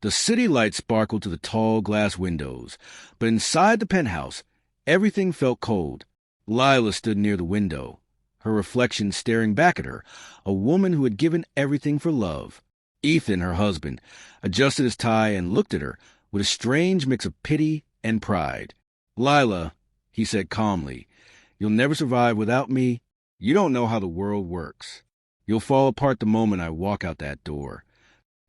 The city lights sparkled through the tall glass windows, but inside the penthouse, everything felt cold. Lila stood near the window, her reflection staring back at her, a woman who had given everything for love. Ethan, her husband, adjusted his tie and looked at her with a strange mix of pity and pride. "Lila," he said calmly, "you'll never survive without me. You don't know how the world works. You'll fall apart the moment I walk out that door."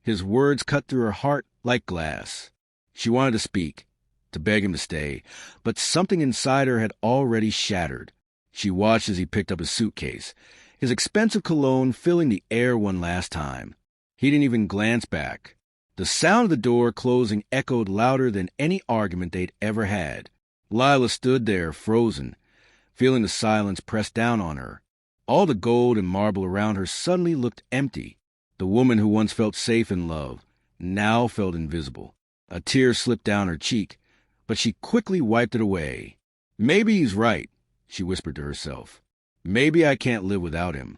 His words cut through her heart like glass. She wanted to speak, to beg him to stay, but something inside her had already shattered. She watched as he picked up his suitcase, his expensive cologne filling the air one last time. He didn't even glance back. The sound of the door closing echoed louder than any argument they'd ever had. Lila stood there, frozen, feeling the silence press down on her. All the gold and marble around her suddenly looked empty. The woman who once felt safe in love now felt invisible. A tear slipped down her cheek, but she quickly wiped it away. "Maybe he's right," she whispered to herself. "Maybe I can't live without him."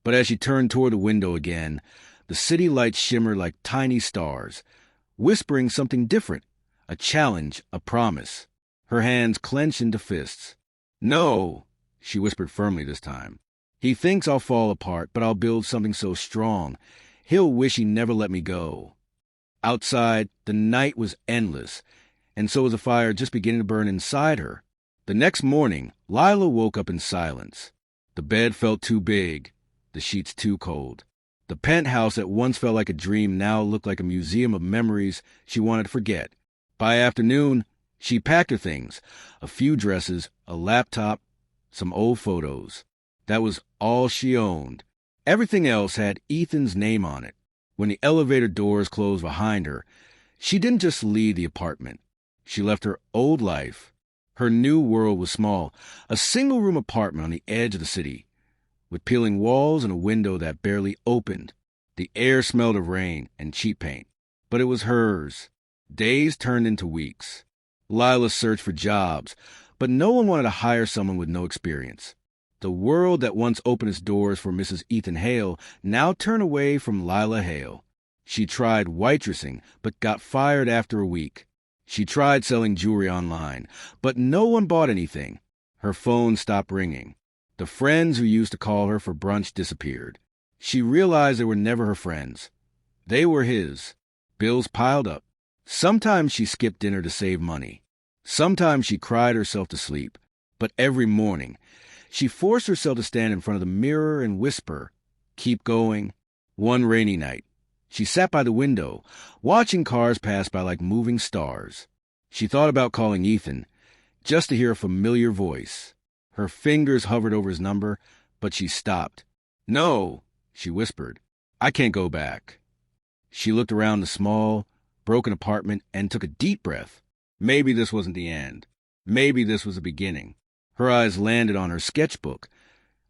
But as she turned toward the window again, the city lights shimmered like tiny stars, whispering something different, a challenge, a promise. Her hands clenched into fists. "No," she whispered firmly this time. "He thinks I'll fall apart, but I'll build something so strong, he'll wish he never let me go." Outside, the night was endless, and so was the fire just beginning to burn inside her. The next morning, Lila woke up in silence. The bed felt too big, the sheets too cold. The penthouse that once felt like a dream now looked like a museum of memories she wanted to forget. By afternoon, she packed her things, a few dresses, a laptop, some old photos. That was all she owned. Everything else had Ethan's name on it. When the elevator doors closed behind her, she didn't just leave the apartment. She left her old life. Her new world was small, a single-room apartment on the edge of the city, with peeling walls and a window that barely opened. The air smelled of rain and cheap paint, but it was hers. Days turned into weeks. Lila searched for jobs, but no one wanted to hire someone with no experience. The world that once opened its doors for Mrs. Ethan Hale now turned away from Lila Hale. She tried waitressing, but got fired after a week. She tried selling jewelry online, but no one bought anything. Her phone stopped ringing. The friends who used to call her for brunch disappeared. She realized they were never her friends. They were his. Bills piled up. Sometimes she skipped dinner to save money. Sometimes she cried herself to sleep. But every morning, she forced herself to stand in front of the mirror and whisper, "Keep going." One rainy night, she sat by the window, watching cars pass by like moving stars. She thought about calling Ethan, just to hear a familiar voice. Her fingers hovered over his number, but she stopped. "No," she whispered. "I can't go back." She looked around the small, broken apartment and took a deep breath. Maybe this wasn't the end. Maybe this was the beginning. Her eyes landed on her sketchbook,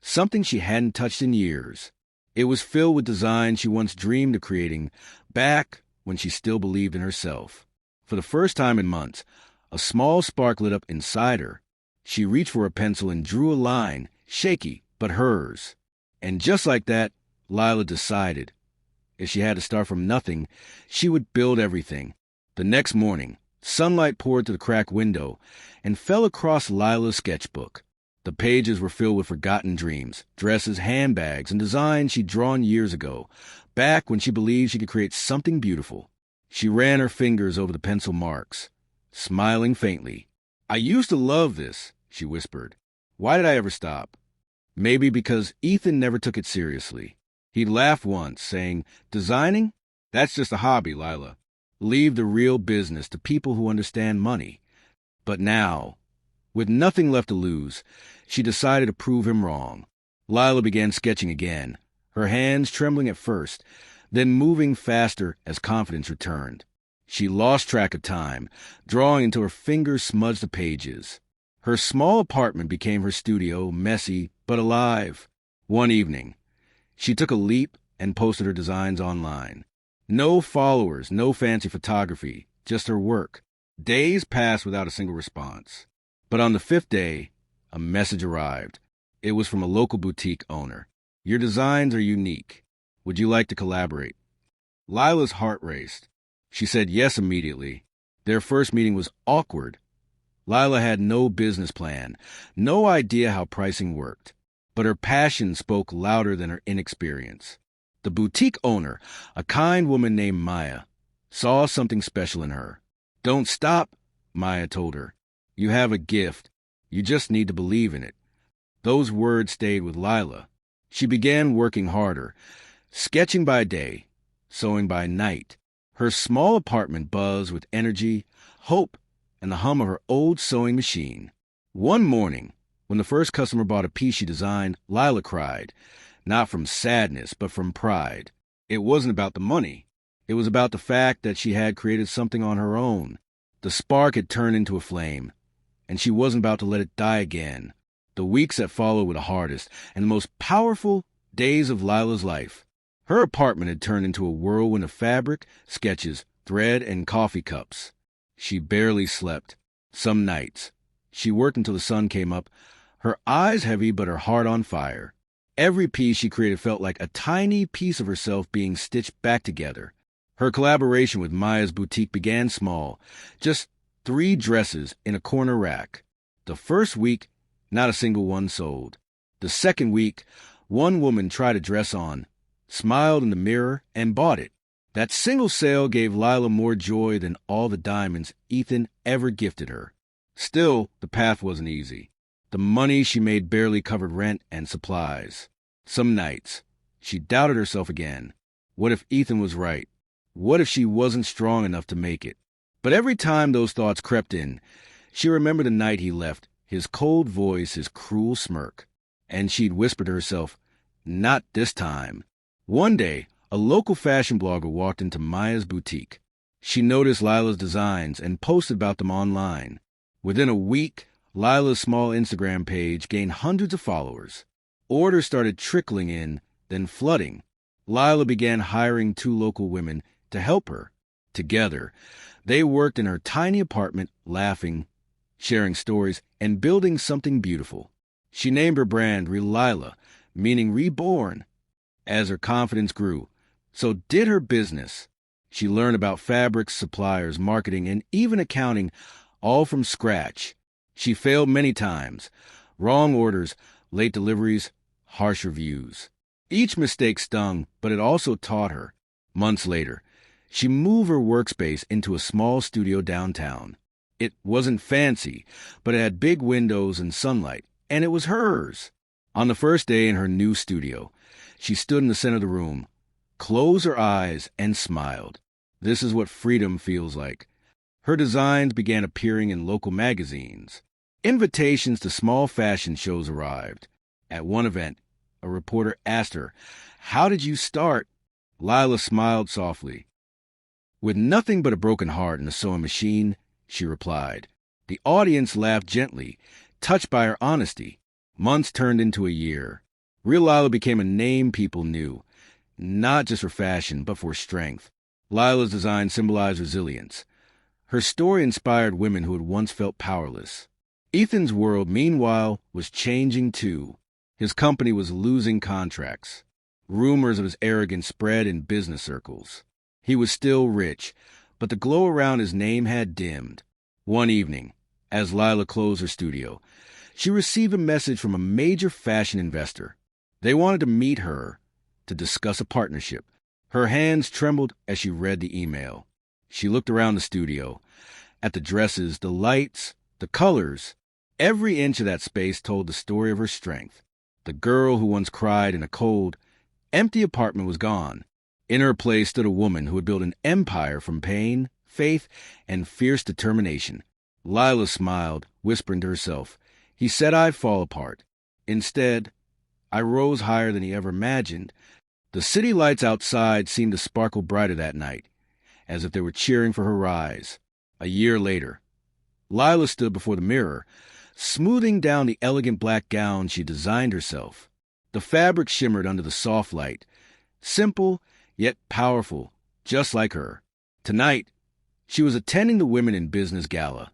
something she hadn't touched in years. It was filled with designs she once dreamed of creating, back when she still believed in herself. For the first time in months, a small spark lit up inside her. She reached for a pencil and drew a line, shaky, but hers. And just like that, Lila decided. If she had to start from nothing, she would build everything. The next morning, sunlight poured through the cracked window and fell across Lila's sketchbook. The pages were filled with forgotten dreams, dresses, handbags, and designs she'd drawn years ago, back when she believed she could create something beautiful. She ran her fingers over the pencil marks, smiling faintly. "I used to love this," she whispered. "Why did I ever stop?" Maybe because Ethan never took it seriously. He'd laughed once, saying, "Designing? That's just a hobby, Lila. Leave the real business to people who understand money." But now, with nothing left to lose, she decided to prove him wrong. Lila began sketching again, her hands trembling at first, then moving faster as confidence returned. She lost track of time, drawing until her fingers smudged the pages. Her small apartment became her studio, messy but alive. One evening, she took a leap and posted her designs online. No followers, no fancy photography, just her work. Days passed without a single response. But on the fifth day, a message arrived. It was from a local boutique owner. "Your designs are unique. Would you like to collaborate?" Lila's heart raced. She said yes immediately. Their first meeting was awkward. Lila had no business plan, no idea how pricing worked, but her passion spoke louder than her inexperience. The boutique owner, a kind woman named Maya, saw something special in her. "Don't stop," Maya told her. "You have a gift. You just need to believe in it." Those words stayed with Lila. She began working harder, sketching by day, sewing by night. Her small apartment buzzed with energy, hope, and the hum of her old sewing machine. One morning, when the first customer bought a piece she designed, Lila cried, not from sadness, but from pride. It wasn't about the money. It was about the fact that she had created something on her own. The spark had turned into a flame, and she wasn't about to let it die again. The weeks that followed were the hardest and the most powerful days of Lila's life. Her apartment had turned into a whirlwind of fabric, sketches, thread, and coffee cups. She barely slept. Some nights, she worked until the sun came up, her eyes heavy but her heart on fire. Every piece she created felt like a tiny piece of herself being stitched back together. Her collaboration with Maya's boutique began small, just 3 dresses in a corner rack. The first week, not a single one sold. The second week, one woman tried a dress on, smiled in the mirror, and bought it. That single sale gave Lila more joy than all the diamonds Ethan ever gifted her. Still, the path wasn't easy. The money she made barely covered rent and supplies. Some nights, she doubted herself again. What if Ethan was right? What if she wasn't strong enough to make it? But every time those thoughts crept in, she remembered the night he left, his cold voice, his cruel smirk. And she'd whispered to herself, "Not this time." One day, a local fashion blogger walked into Maya's boutique. She noticed Lila's designs and posted about them online. Within a week, Lila's small Instagram page gained hundreds of followers. Orders started trickling in, then flooding. Lila began hiring 2 local women to help her. Together, they worked in her tiny apartment, laughing, sharing stories, and building something beautiful. She named her brand Relila, meaning reborn. As her confidence grew, so did her business. She learned about fabrics, suppliers, marketing, and even accounting, all from scratch. She failed many times. Wrong orders, late deliveries, harsh reviews. Each mistake stung, but it also taught her. Months later, she moved her workspace into a small studio downtown. It wasn't fancy, but it had big windows and sunlight, and it was hers. On the first day in her new studio, she stood in the center of the room, closed her eyes, and smiled. This is what freedom feels like. Her designs began appearing in local magazines. Invitations to small fashion shows arrived. At one event, a reporter asked her, "How did you start?" Lila smiled softly. "With nothing but a broken heart and a sewing machine," she replied. The audience laughed gently, touched by her honesty. Months turned into a year. Real Lila became a name people knew, not just for fashion, but for strength. Lila's design symbolized resilience. Her story inspired women who had once felt powerless. Ethan's world, meanwhile, was changing too. His company was losing contracts. Rumors of his arrogance spread in business circles. He was still rich, but the glow around his name had dimmed. One evening, as Lila closed her studio, she received a message from a major fashion investor. They wanted to meet her to discuss a partnership. Her hands trembled as she read the email. She looked around the studio, at the dresses, the lights, the colors. Every inch of that space told the story of her strength. The girl who once cried in a cold, empty apartment was gone. In her place stood a woman who had built an empire from pain, faith, and fierce determination. Lila smiled, whispering to herself, "He said I'd fall apart." Instead, I rose higher than he ever imagined. The city lights outside seemed to sparkle brighter that night, as if they were cheering for her rise. A year later, Lila stood before the mirror, smoothing down the elegant black gown she designed herself. The fabric shimmered under the soft light, simple yet powerful, just like her. Tonight, she was attending the Women in Business Gala,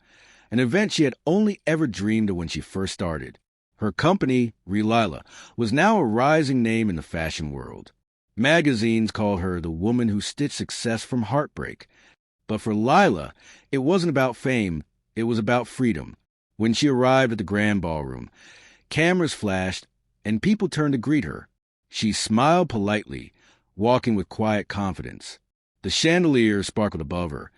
an event she had only ever dreamed of when she first started. Her company, Relila, was now a rising name in the fashion world. Magazines called her the woman who stitched success from heartbreak. But for Lila, it wasn't about fame, it was about freedom. When she arrived at the grand ballroom, cameras flashed, and people turned to greet her. She smiled politely, walking with quiet confidence. The chandelier sparkled above her,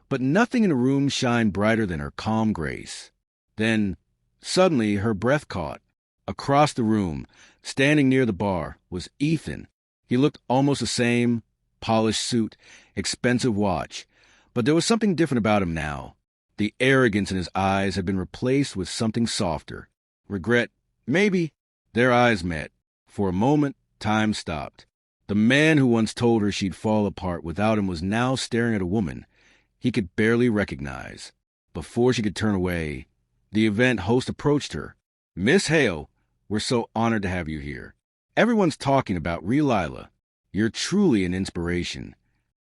but nothing in the room shined brighter than her calm grace. Then, suddenly, her breath caught. Across the room, standing near the bar, was Ethan. He looked almost the same, polished suit, expensive watch, but there was something different about him now. The arrogance in his eyes had been replaced with something softer. Regret, maybe. Their eyes met. For a moment, time stopped. The man who once told her she'd fall apart without him was now staring at a woman he could barely recognize. Before she could turn away, the event host approached her. "Miss Hale, we're so honored to have you here. Everyone's talking about real Lila. You're truly an inspiration."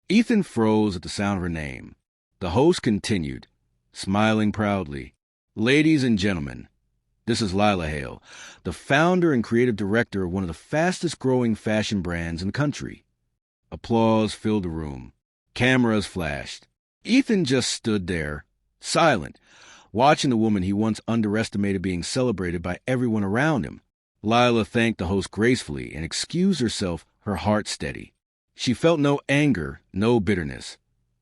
Ethan froze at the sound of her name. The host continued, smiling proudly. "Ladies and gentlemen, this is Lila Hale, the founder and creative director of one of the fastest-growing fashion brands in the country." Applause filled the room. Cameras flashed. Ethan just stood there, silent, watching the woman he once underestimated being celebrated by everyone around him. Lila thanked the host gracefully and excused herself, her heart steady. She felt no anger, no bitterness,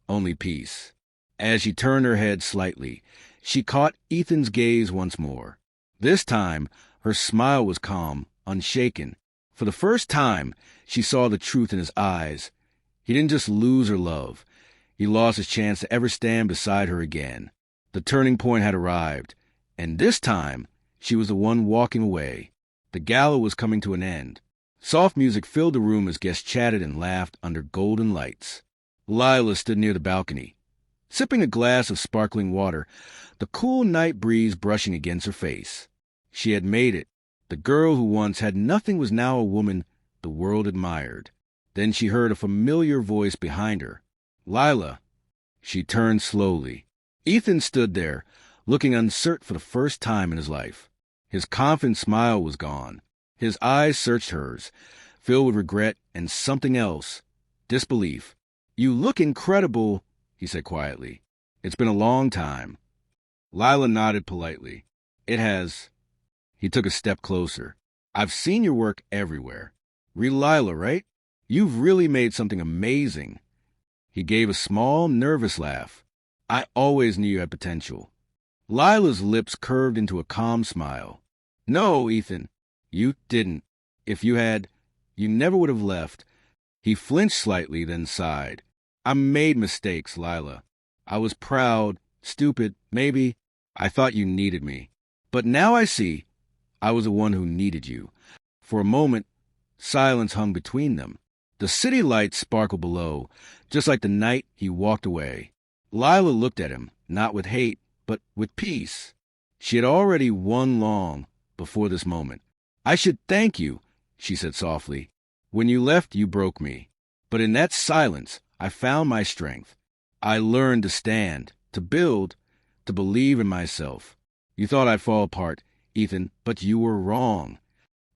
only peace. As she turned her head slightly, she caught Ethan's gaze once more. This time, her smile was calm, unshaken. For the first time, she saw the truth in his eyes. He didn't just lose her love. He lost his chance to ever stand beside her again. The turning point had arrived, and this time, she was the one walking away. The gala was coming to an end. Soft music filled the room as guests chatted and laughed under golden lights. Lila stood near the balcony, sipping a glass of sparkling water, the cool night breeze brushing against her face. She had made it. The girl who once had nothing was now a woman the world admired. Then she heard a familiar voice behind her. "Lila." She turned slowly. Ethan stood there, looking uncertain for the first time in his life. His confident smile was gone. His eyes searched hers, filled with regret and something else, disbelief. "You look incredible," he said quietly. "It's been a long time." Lila nodded politely. "It has." He took a step closer. "I've seen your work everywhere. Real Lila, right? You've really made something amazing." He gave a small, nervous laugh. "I always knew you had potential." Lila's lips curved into a calm smile. "No, Ethan, you didn't. If you had, you never would have left." He flinched slightly, then sighed. "I made mistakes, Lila. I was proud, stupid, maybe. I thought you needed me. But now I see I was the one who needed you." For a moment, silence hung between them. The city lights sparkled below, just like the night he walked away. Lila looked at him, not with hate, but with peace. She had already won long before this moment. "I should thank you," she said softly. "When you left, you broke me. But in that silence, I found my strength. I learned to stand, to build, to believe in myself. You thought I'd fall apart, Ethan, but you were wrong."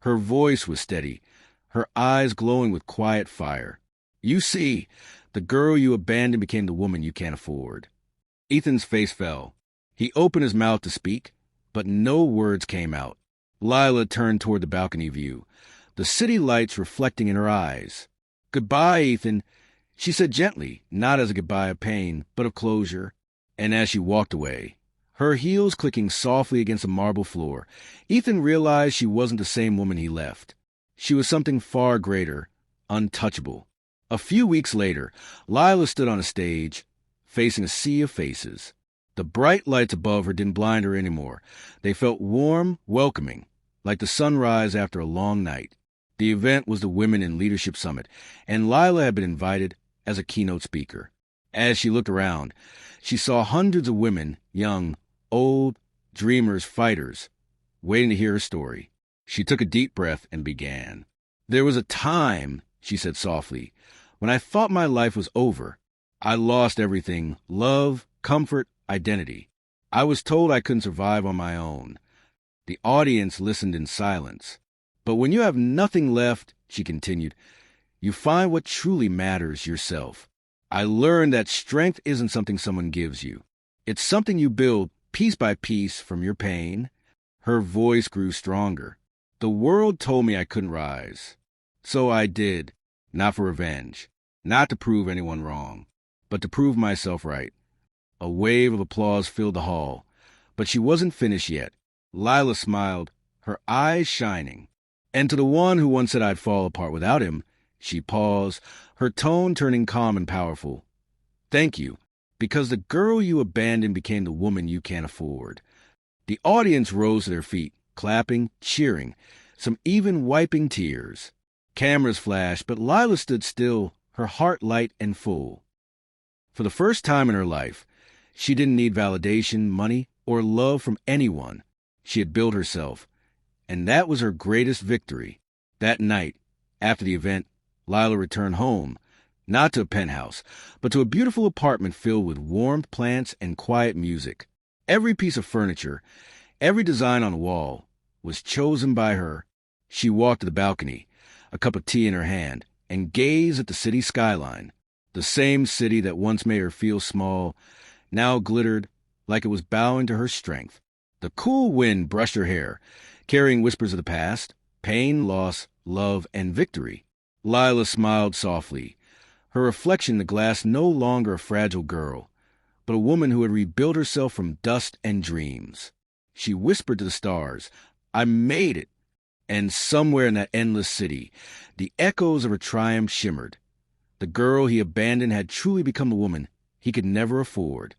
Her voice was steady, her eyes glowing with quiet fire. "You see, the girl you abandoned became the woman you can't afford." Ethan's face fell. He opened his mouth to speak, but no words came out. Lila turned toward the balcony view, the city lights reflecting in her eyes. "Goodbye, Ethan," she said gently, not as a goodbye of pain, but of closure. And as she walked away, her heels clicking softly against the marble floor, Ethan realized she wasn't the same woman he left. She was something far greater, untouchable. A few weeks later, Lila stood on a stage, facing a sea of faces. The bright lights above her didn't blind her anymore. They felt warm, welcoming, like the sunrise after a long night. The event was the Women in Leadership Summit, and Lila had been invited as a keynote speaker. As she looked around, she saw hundreds of women, young, old, dreamers, fighters, waiting to hear her story. She took a deep breath and began. "There was a time," she said softly, "when I thought my life was over. I lost everything: love, comfort, identity. I was told I couldn't survive on my own." The audience listened in silence. "But when you have nothing left," she continued, "you find what truly matters: yourself. I learned that strength isn't something someone gives you. It's something you build piece by piece from your pain. Her voice grew stronger. The world told me I couldn't rise. So I did, not for revenge, not to prove anyone wrong, but to prove myself right. A wave of applause filled the hall, but she wasn't finished yet. Lila smiled, her eyes shining. And to the one who once said I'd fall apart without him, she paused, her tone turning calm and powerful. Thank you, because the girl you abandoned became the woman you can't afford. The audience rose to their feet, clapping, cheering, some even wiping tears. Cameras flashed, but Lila stood still, her heart light and full. For the first time in her life, she didn't need validation, money, or love from anyone. She had built herself, and that was her greatest victory. That night, after the event, Lila returned home, not to a penthouse, but to a beautiful apartment filled with warm plants and quiet music. Every piece of furniture, every design on the wall, was chosen by her. She walked to the balcony, a cup of tea in her hand, and gazed at the city skyline. The same city that once made her feel small, now glittered like it was bowing to her strength. The cool wind brushed her hair, carrying whispers of the past, pain, loss, love, and victory. Lila smiled softly, her reflection in the glass no longer a fragile girl, but a woman who had rebuilt herself from dust and dreams. She whispered to the stars, I made it! And somewhere in that endless city, the echoes of her triumph shimmered. The girl he abandoned had truly become the woman he could never afford.